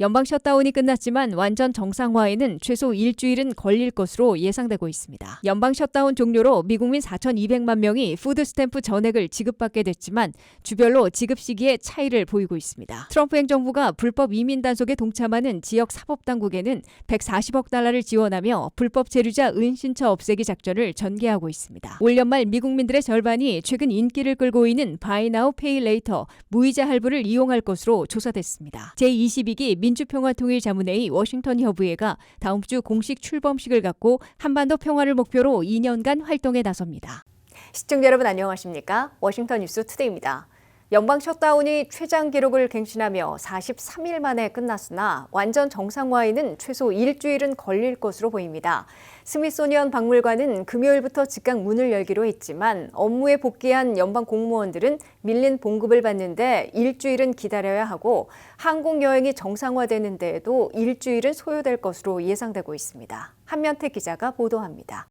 연방 셧다운이 끝났지만 완전 정상화에는 최소 일주일은 걸릴 것으로 예상되고 있습니다. 연방 셧다운 종료로 미국민 4,200만 명이 푸드스탬프 전액을 지급받게 됐지만 주별로 지급 시기에 차이를 보이고 있습니다. 트럼프 행정부가 불법 이민 단속에 동참하는 지역 사법당국에는 140억 달러를 지원하며 불법 체류자 은신처 없애기 작전을 전개하고 있습니다. 올 연말 미국민들의 절반이 최근 인기를 끌고 있는 Buy Now, Pay Later 무이자 할부를 이용할 것으로 조사됐습니다. 제22기 민주평화통일자문회의 워싱턴 협의회가 다음 주 공식 출범식을 갖고 한반도 평화를 목표로 2년간 활동에 나섭니다. 시청자 여러분 안녕하십니까? 워싱턴 뉴스 투데이입니다. 연방 셧다운이 최장 기록을 갱신하며 43일 만에 끝났으나 완전 정상화에는 최소 일주일은 걸릴 것으로 보입니다. 스미소니언 박물관은 금요일부터 즉각 문을 열기로 했지만 업무에 복귀한 연방 공무원들은 밀린 봉급을 받는데 일주일은 기다려야 하고 항공여행이 정상화되는 데에도 일주일은 소요될 것으로 예상되고 있습니다. 한면태 기자가 보도합니다.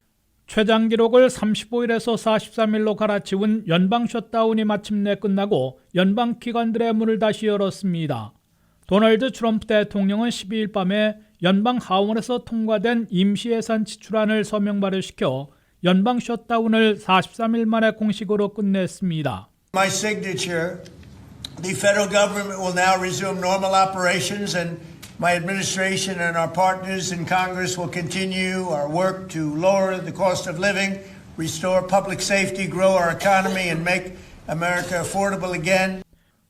최장 기록을 35일에서 43일로 갈아치운 연방 셧다운이 마침내 끝나고 연방 기관들의 문을 다시 열었습니다. 도널드 트럼프 대통령은 12일 밤에 연방 하원에서 통과된 임시예산 지출안을 서명 발의시켜 연방 셧다운을 43일 만에 공식으로 끝냈습니다. My signature, the federal government will now resume normal operations and my administration and our partners in Congress will continue our work to lower the cost of living, restore public safety, grow our economy and make America affordable again.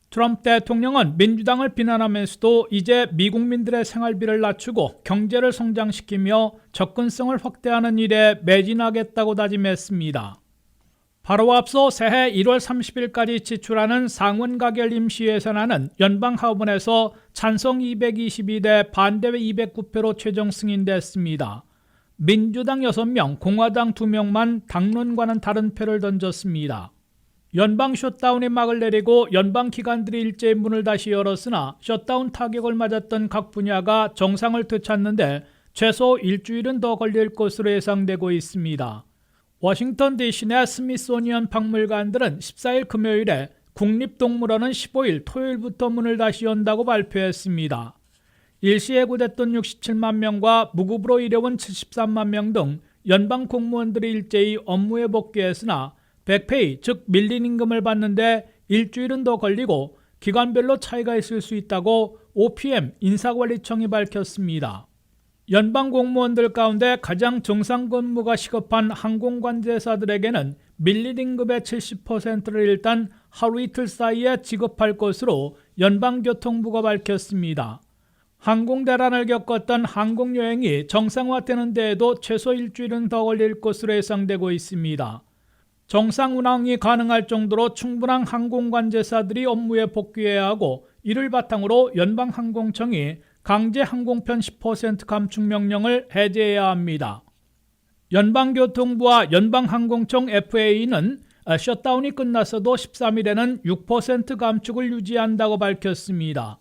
트럼프 대통령은 민주당을 비난하면서도 이제 미국민들의 생활비를 낮추고 경제를 성장시키며 접근성을 확대하는 일에 매진하겠다고 다짐했습니다. 바로 앞서 새해 1월 30일까지 지출하는 상원 가결 임시예산안은 연방 하원에서 찬성 222대 반대 209표로 최종 승인됐습니다. 민주당 6명, 공화당 2명만 당론과는 다른 표를 던졌습니다. 연방 셧다운이 막을 내리고 연방 기관들이 일제히 문을 다시 열었으나 셧다운 타격을 맞았던 각 분야가 정상을 되찾는데 최소 일주일은 더 걸릴 것으로 예상되고 있습니다. 워싱턴 DC 내 스미소니언 박물관들은 14일 금요일에 국립동물원은 15일 토요일부터 문을 다시 연다고 발표했습니다. 일시 해고됐던 67만 명과 무급으로 일해온 73만 명 등 연방 공무원들이 일제히 업무에 복귀했으나 백페이, 즉 밀린 임금을 받는데 일주일은 더 걸리고 기관별로 차이가 있을 수 있다고 OPM 인사관리청이 밝혔습니다. 연방 공무원들 가운데 가장 정상 근무가 시급한 항공관제사들에게는 밀린 임금의 70%를 일단 하루 이틀 사이에 지급할 것으로 연방교통부가 밝혔습니다. 항공대란을 겪었던 항공여행이 정상화되는 데에도 최소 일주일은 더 걸릴 것으로 예상되고 있습니다. 정상 운항이 가능할 정도로 충분한 항공관제사들이 업무에 복귀해야 하고 이를 바탕으로 연방항공청이 강제 항공편 10% 감축 명령을 해제해야 합니다. 연방교통부와 연방항공청 FAA는 셧다운이 끝났어도 13일에는 6% 감축을 유지한다고 밝혔습니다.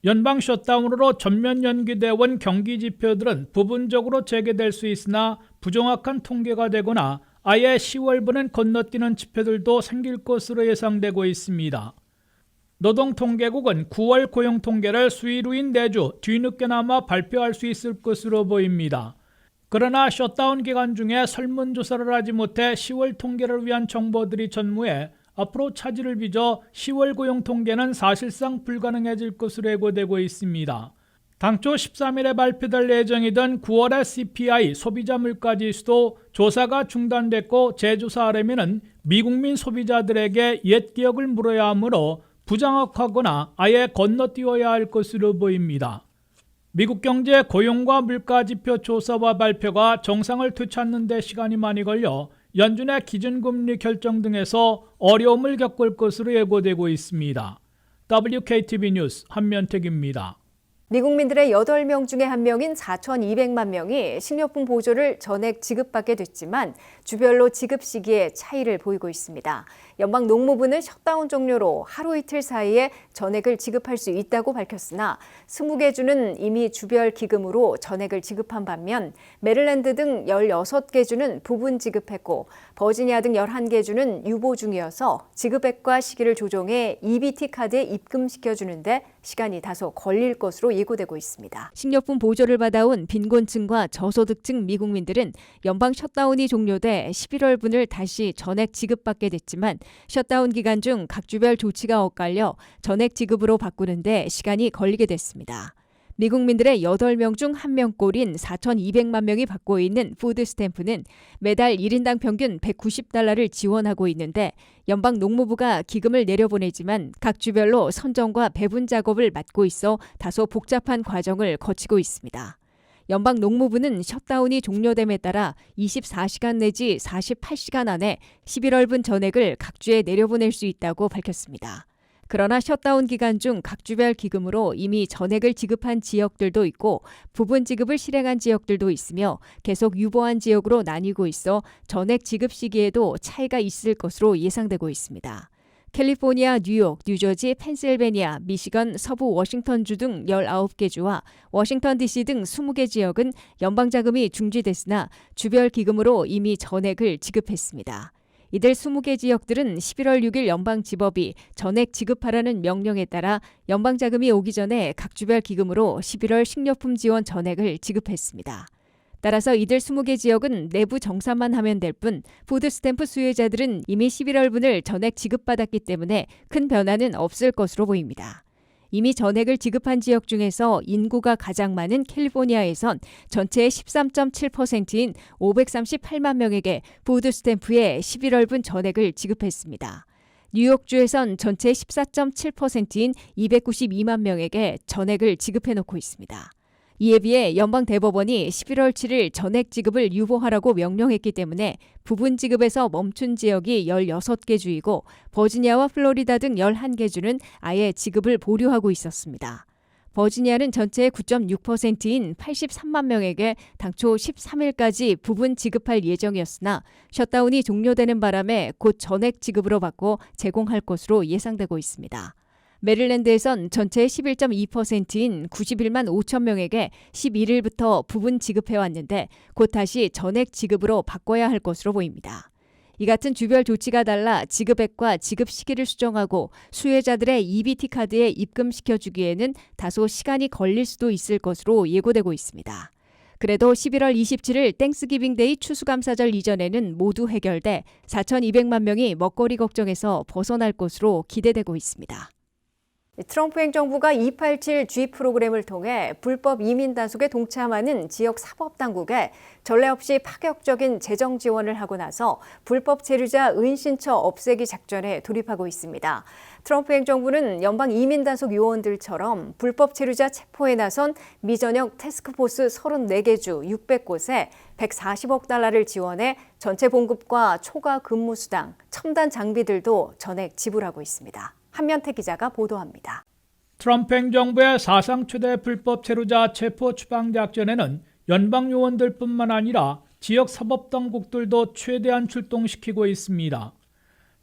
연방 셧다운으로 전면 연기되어 온 경기 지표들은 부분적으로 재개될 수 있으나 부정확한 통계가 되거나 아예 10월분은 건너뛰는 지표들도 생길 것으로 예상되고 있습니다. 노동통계국은 9월 고용통계를 수일 후인 내주 뒤늦게나마 발표할 수 있을 것으로 보입니다. 그러나 셧다운 기간 중에 설문조사를 하지 못해 10월 통계를 위한 정보들이 전무해 앞으로 차질을 빚어 10월 고용통계는 사실상 불가능해질 것으로 예고되고 있습니다. 당초 13일에 발표될 예정이던 9월의 CPI 소비자 물가지수도 조사가 중단됐고 재조사하려면 미국민 소비자들에게 옛 기억을 물어야 하므로 부정확하거나 아예 건너뛰어야 할 것으로 보입니다. 미국 경제 고용과 물가지표 조사와 발표가 정상을 되찾는 데 시간이 많이 걸려 연준의 기준금리 결정 등에서 어려움을 겪을 것으로 예고되고 있습니다. WKTV 뉴스 한면택입니다. 미국민들의 8명 중에 1명인 4,200만 명이 식료품 보조를 전액 지급받게 됐지만 주별로 지급 시기에 차이를 보이고 있습니다. 연방 농무부는 셧다운 종료로 하루 이틀 사이에 전액을 지급할 수 있다고 밝혔으나 20개 주는 이미 주별 기금으로 전액을 지급한 반면 메릴랜드 등 16개 주는 부분 지급했고 버지니아 등 11개 주는 유보 중이어서 지급액과 시기를 조정해 EBT 카드에 입금시켜주는데 시간이 다소 걸릴 것으로 예고되고 있습니다. 식료품 보조를 받아온 빈곤층과 저소득층 미국민들은 연방 셧다운이 종료돼 11월분을 다시 전액 지급받게 됐지만 셧다운 기간 중 각 주별 조치가 엇갈려 전액 지급으로 바꾸는데 시간이 걸리게 됐습니다. 미국민들의 8명 중 1명꼴인 4,200만 명이 받고 있는 푸드 스탬프는 매달 1인당 평균 $190를 지원하고 있는데 연방 농무부가 기금을 내려보내지만 각 주별로 선정과 배분 작업을 맡고 있어 다소 복잡한 과정을 거치고 있습니다. 연방 농무부는 셧다운이 종료됨에 따라 24시간 내지 48시간 안에 11월분 전액을 각 주에 내려보낼 수 있다고 밝혔습니다. 그러나 셧다운 기간 중 각 주별 기금으로 이미 전액을 지급한 지역들도 있고 부분 지급을 실행한 지역들도 있으며 계속 유보한 지역으로 나뉘고 있어 전액 지급 시기에도 차이가 있을 것으로 예상되고 있습니다. 캘리포니아, 뉴욕, 뉴저지, 펜실베니아, 미시건, 서부 워싱턴주 등 19개 주와 워싱턴 DC 등 20개 지역은 연방자금이 중지됐으나 주별 기금으로 이미 전액을 지급했습니다. 이들 20개 지역들은 11월 6일 연방지법이 전액 지급하라는 명령에 따라 연방자금이 오기 전에 각 주별 기금으로 11월 식료품 지원 전액을 지급했습니다. 따라서 이들 20개 지역은 내부 정산만 하면 될 뿐 푸드스탬프 수혜자들은 이미 11월분을 전액 지급받았기 때문에 큰 변화는 없을 것으로 보입니다. 이미 전액을 지급한 지역 중에서 인구가 가장 많은 캘리포니아에선 전체의 13.7%인 538만 명에게 푸드스탬프의 11월분 전액을 지급했습니다. 뉴욕주에선 전체의 14.7%인 292만 명에게 전액을 지급해놓고 있습니다. 이에 비해 연방대법원이 11월 7일 전액 지급을 유보하라고 명령했기 때문에 부분 지급에서 멈춘 지역이 16개 주이고 버지니아와 플로리다 등 11개 주는 아예 지급을 보류하고 있었습니다. 버지니아는 전체의 9.6%인 83만 명에게 당초 13일까지 부분 지급할 예정이었으나 셧다운이 종료되는 바람에 곧 전액 지급으로 바꿔 제공할 것으로 예상되고 있습니다. 메릴랜드에선 전체의 11.2%인 91만 5천 명에게 11일부터 부분 지급해왔는데 곧 다시 전액 지급으로 바꿔야 할 것으로 보입니다. 이 같은 주별 조치가 달라 지급액과 지급 시기를 수정하고 수혜자들의 EBT 카드에 입금시켜주기에는 다소 시간이 걸릴 수도 있을 것으로 예고되고 있습니다. 그래도 11월 27일 땡스기빙데이 추수감사절 이전에는 모두 해결돼 4,200만 명이 먹거리 걱정에서 벗어날 것으로 기대되고 있습니다. 트럼프 행정부가 287G 프로그램을 통해 불법 이민 단속에 동참하는 지역 사법당국에 전례 없이 파격적인 재정 지원을 하고 나서 불법 체류자 은신처 없애기 작전에 돌입하고 있습니다. 트럼프 행정부는 연방 이민 단속 요원들처럼 불법 체류자 체포에 나선 미전역 태스크포스 34개 주 600곳에 $140억 지원해 전체 봉급과 초과 근무 수당, 첨단 장비들도 전액 지불하고 있습니다. 한면태 기자가 보도합니다. 트럼프 행정부의 사상 최대 불법 체류자 체포 추방 작전에는 연방 요원들뿐만 아니라 지역 사법당국들도 최대한 출동시키고 있습니다.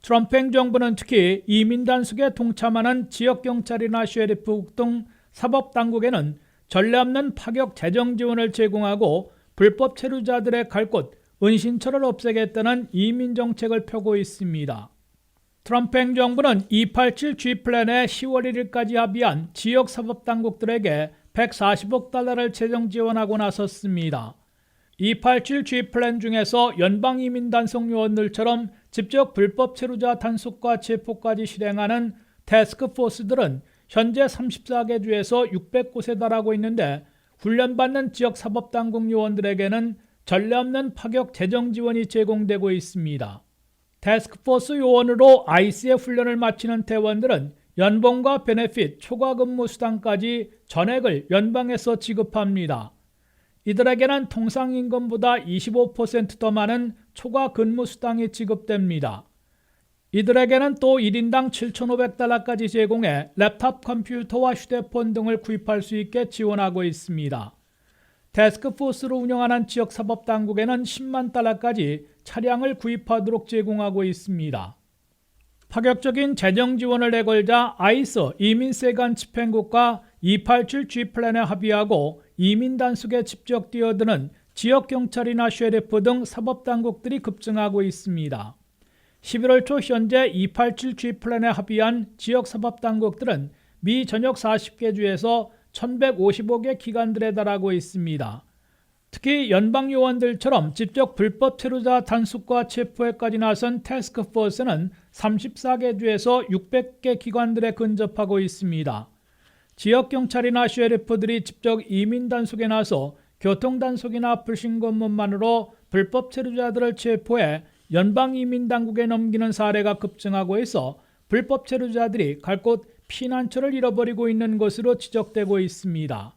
트럼프 행정부는 특히 이민 단속에 동참하는 지역 경찰이나 셰리프국 등 사법당국에는 전례 없는 파격 재정 지원을 제공하고 불법 체류자들의 갈 곳, 은신처를 없애겠다는 이민 정책을 펴고 있습니다. 트럼프 행정부는 287G 플랜에 10월 1일까지 합의한 지역 사법당국들에게 $140억 재정 지원하고 나섰습니다. 287G 플랜 중에서 연방 이민 단속 요원들처럼 직접 불법 체류자 단속과 체포까지 실행하는 태스크포스들은 현재 34개 주에서 600곳에 달하고 있는데 훈련받는 지역 사법당국 요원들에게는 전례 없는 파격 재정 지원이 제공되고 있습니다. 태스크포스 요원으로 IC의 훈련을 마치는 대원들은 연봉과 베네핏, 초과 근무 수당까지 전액을 연방에서 지급합니다. 이들에게는 통상 임금보다 25% 더 많은 초과 근무 수당이 지급됩니다. 이들에게는 또 1인당 7,500달러까지 제공해 랩탑 컴퓨터와 휴대폰 등을 구입할 수 있게 지원하고 있습니다. 태스크포스로 운영하는 지역사법당국에는 10만 달러까지 차량을 구입하도록 제공하고 있습니다. 파격적인 재정 지원을 내걸자 아이스 이민세관 집행국과 287G 플랜에 합의하고 이민 단속에 직접 뛰어드는 지역경찰이나 셰리프 등 사법당국들이 급증하고 있습니다. 11월 초 현재 287G 플랜에 합의한 지역사법당국들은 미 전역 40개 주에서 1,155개 기관들에 달하고 있습니다. 특히 연방요원들처럼 직접 불법 체류자 단속과 체포에까지 나선 태스크포스는 34개 주에서 600개 기관들에 근접하고 있습니다. 지역경찰이나 셰리프들이 직접 이민 단속에 나서 교통단속이나 불신검문만으로 불법 체류자들을 체포해 연방이민당국에 넘기는 사례가 급증하고 있어 불법 체류자들이 갈 곳 피난처를 잃어버리고 있는 것으로 지적되고 있습니다.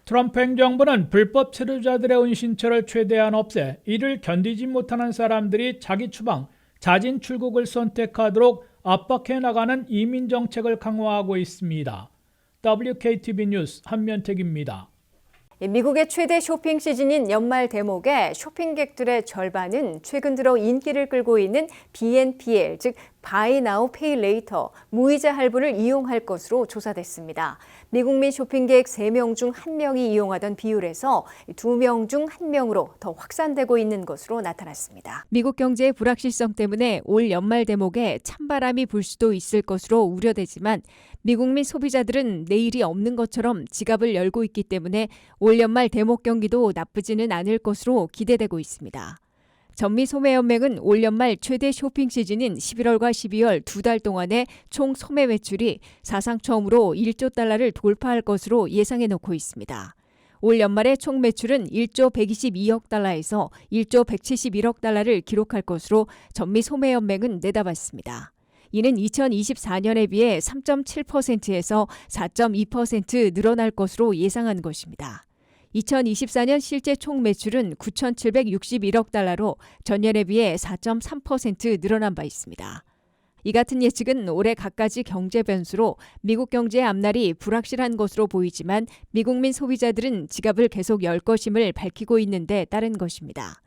트럼프 행정부는 불법 체류자들의 은신처를 최대한 없애 이를 견디지 못하는 사람들이 자기 추방, 자진 출국을 선택하도록 압박해 나가는 이민 정책을 강화하고 있습니다. WKTV 뉴스 한면택입니다. 미국의 최대 쇼핑 시즌인 연말 대목에 쇼핑객들의 절반은 최근 들어 인기를 끌고 있는 BNPL, 즉 Buy Now, Pay Later, 무이자 할부를 이용할 것으로 조사됐습니다. 미국민 쇼핑객 3명 중 1명이 이용하던 비율에서 2명 중 1명으로 더 확산되고 있는 것으로 나타났습니다. 미국 경제의 불확실성 때문에 올 연말 대목에 찬바람이 불 수도 있을 것으로 우려되지만 미국민 소비자들은 내일이 없는 것처럼 지갑을 열고 있기 때문에 올 연말 대목 경기도 나쁘지는 않을 것으로 기대되고 있습니다. 전미소매연맹은 올 연말 최대 쇼핑 시즌인 11월과 12월 2달 동안의 총 소매 매출이 사상 처음으로 1조 달러를 돌파할 것으로 예상해 놓고 있습니다. 올 연말의 총 매출은 1조 122억 달러에서 1조 171억 달러를 기록할 것으로 전미소매연맹은 내다봤습니다. 이는 2024년에 비해 3.7%에서 4.2% 늘어날 것으로 예상한 것입니다. 2024년 실제 총 매출은 9,761억 달러로 전년에 비해 4.3% 늘어난 바 있습니다. 이 같은 예측은 올해 갖가지 경제 변수로 미국 경제의 앞날이 불확실한 것으로 보이지만 미국민 소비자들은 지갑을 계속 열 것임을 밝히고 있는 데 따른 것입니다.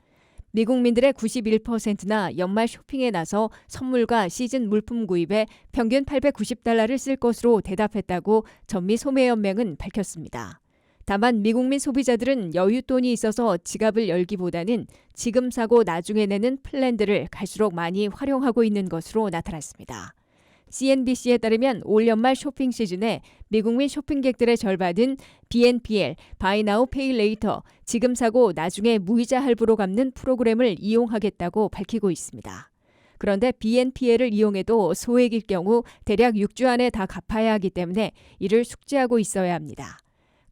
미국민들의 91%나 연말 쇼핑에 나서 선물과 시즌 물품 구입에 평균 890달러를 쓸 것으로 대답했다고 전미소매연맹은 밝혔습니다. 다만 미국민 소비자들은 여윳돈이 있어서 지갑을 열기보다는 지금 사고 나중에 내는 플랜들을 갈수록 많이 활용하고 있는 것으로 나타났습니다. CNBC에 따르면 올 연말 쇼핑 시즌에 미국민 쇼핑객들의 절반은 BNPL, Buy Now, Pay Later, 지금 사고 나중에 무이자 할부로 갚는 프로그램을 이용하겠다고 밝히고 있습니다. 그런데 BNPL을 이용해도 소액일 경우 대략 6주 안에 다 갚아야 하기 때문에 이를 숙지하고 있어야 합니다.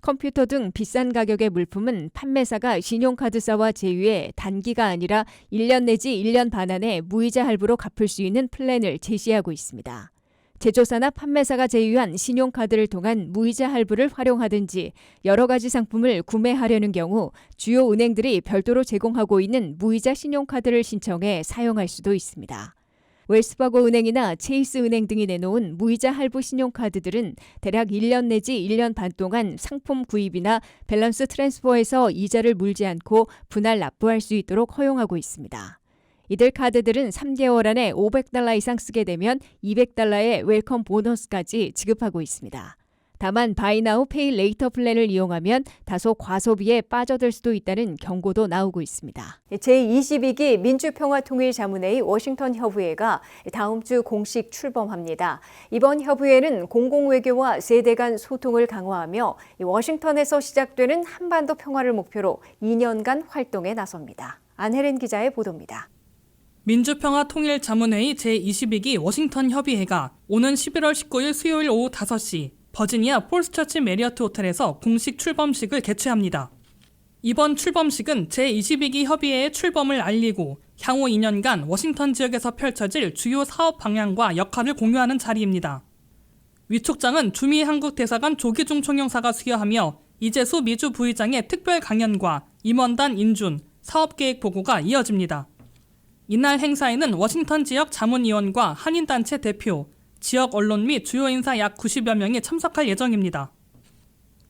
컴퓨터 등 비싼 가격의 물품은 판매사가 신용카드사와 제휴해 단기가 아니라 1년 내지 1년 반 안에 무이자 할부로 갚을 수 있는 플랜을 제시하고 있습니다. 제조사나 판매사가 제휴한 신용카드를 통한 무이자 할부를 활용하든지 여러 가지 상품을 구매하려는 경우 주요 은행들이 별도로 제공하고 있는 무이자 신용카드를 신청해 사용할 수도 있습니다. 웰스파고 은행이나 체이스 은행 등이 내놓은 무이자 할부 신용카드들은 대략 1년 내지 1년 반 동안 상품 구입이나 밸런스 트랜스퍼에서 이자를 물지 않고 분할 납부할 수 있도록 허용하고 있습니다. 이들 카드들은 3개월 안에 $500 이상 쓰게 되면 $200의 웰컴 보너스까지 지급하고 있습니다. 다만 Buy Now, Pay Later 플랜을 이용하면 다소 과소비에 빠져들 수도 있다는 경고도 나오고 있습니다. 제22기 민주평화통일자문회의 워싱턴 협의회가 다음 주 공식 출범합니다. 이번 협의회는 공공외교와 세대 간 소통을 강화하며 워싱턴에서 시작되는 한반도 평화를 목표로 2년간 활동에 나섭니다. 안혜린 기자의 보도입니다. 민주평화통일자문회의 제22기 워싱턴 협의회가 오는 11월 19일 수요일 오후 5시 버지니아 폴스처치 메리어트 호텔에서 공식 출범식을 개최합니다. 이번 출범식은 제22기 협의회의 출범을 알리고 향후 2년간 워싱턴 지역에서 펼쳐질 주요 사업 방향과 역할을 공유하는 자리입니다. 위촉장은 주미 한국 대사관 조기중 총영사가 수여하며 이재수 미주 부의장의 특별 강연과 임원단 인준, 사업계획 보고가 이어집니다. 이날 행사에는 워싱턴 지역 자문위원과 한인단체 대표, 지역 언론 및 주요 인사 약 90여 명이 참석할 예정입니다.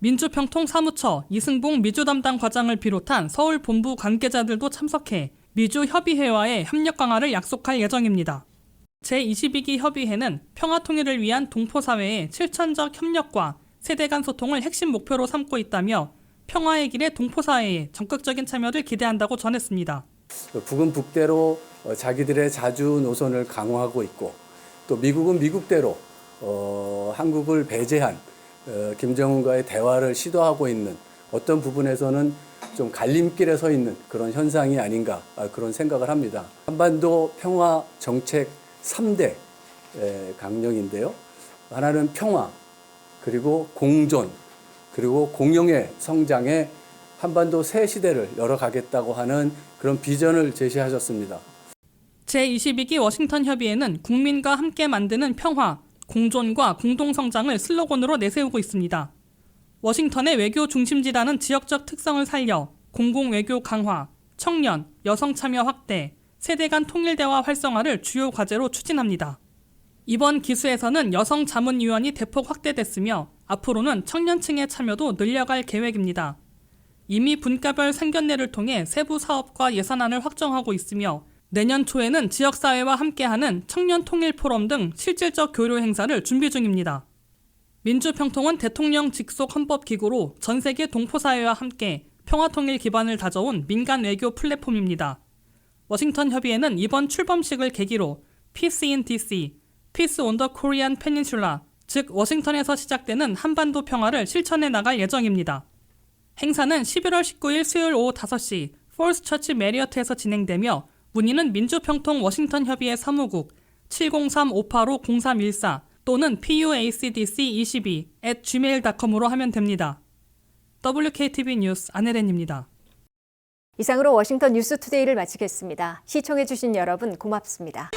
민주평통 사무처 이승봉 미주 담당 과장을 비롯한 서울 본부 관계자들도 참석해 미주 협의회와의 협력 강화를 약속할 예정입니다. 제22기 협의회는 평화 통일을 위한 동포사회의 실천적 협력과 세대 간 소통을 핵심 목표로 삼고 있다며 평화의 길에 동포사회의 적극적인 참여를 기대한다고 전했습니다. 북은 북대로 자기들의 자주 노선을 강화하고 있고 또 미국은 미국대로 한국을 배제한 김정은과의 대화를 시도하고 있는 어떤 부분에서는 좀 갈림길에 서 있는 그런 현상이 아닌가 그런 생각을 합니다. 한반도 평화 정책 3대 강령인데요. 하나는 평화, 그리고 공존, 그리고 공영의 성장에 한반도 새 시대를 열어가겠다고 하는 그런 비전을 제시하셨습니다. 제22기 워싱턴 협의회는 국민과 함께 만드는 평화, 공존과 공동성장을 슬로건으로 내세우고 있습니다. 워싱턴의 외교 중심지라는 지역적 특성을 살려 공공외교 강화, 청년, 여성 참여 확대, 세대 간 통일대화 활성화를 주요 과제로 추진합니다. 이번 기수에서는 여성 자문위원이 대폭 확대됐으며 앞으로는 청년층의 참여도 늘려갈 계획입니다. 이미 분과별 상견례를 통해 세부 사업과 예산안을 확정하고 있으며 내년 초에는 지역사회와 함께하는 청년 통일 포럼 등 실질적 교류 행사를 준비 중입니다. 민주평통은 대통령 직속 헌법기구로 전 세계 동포사회와 함께 평화통일 기반을 다져온 민간 외교 플랫폼입니다. 워싱턴 협의회는 이번 출범식을 계기로 Peace in DC, Peace on the Korean Peninsula, 즉 워싱턴에서 시작되는 한반도 평화를 실천해 나갈 예정입니다. 행사는 11월 19일 수요일 오후 5시 폴스 처치 메리어트에서 진행되며 문의는 민주평통 워싱턴 협의회 사무국 703-585-0314 또는 puacdc22@gmail.com으로 하면 됩니다. WKTV 뉴스 안혜린입니다. 이상으로 워싱턴 뉴스투데이를 마치겠습니다. 시청해주신 여러분 고맙습니다.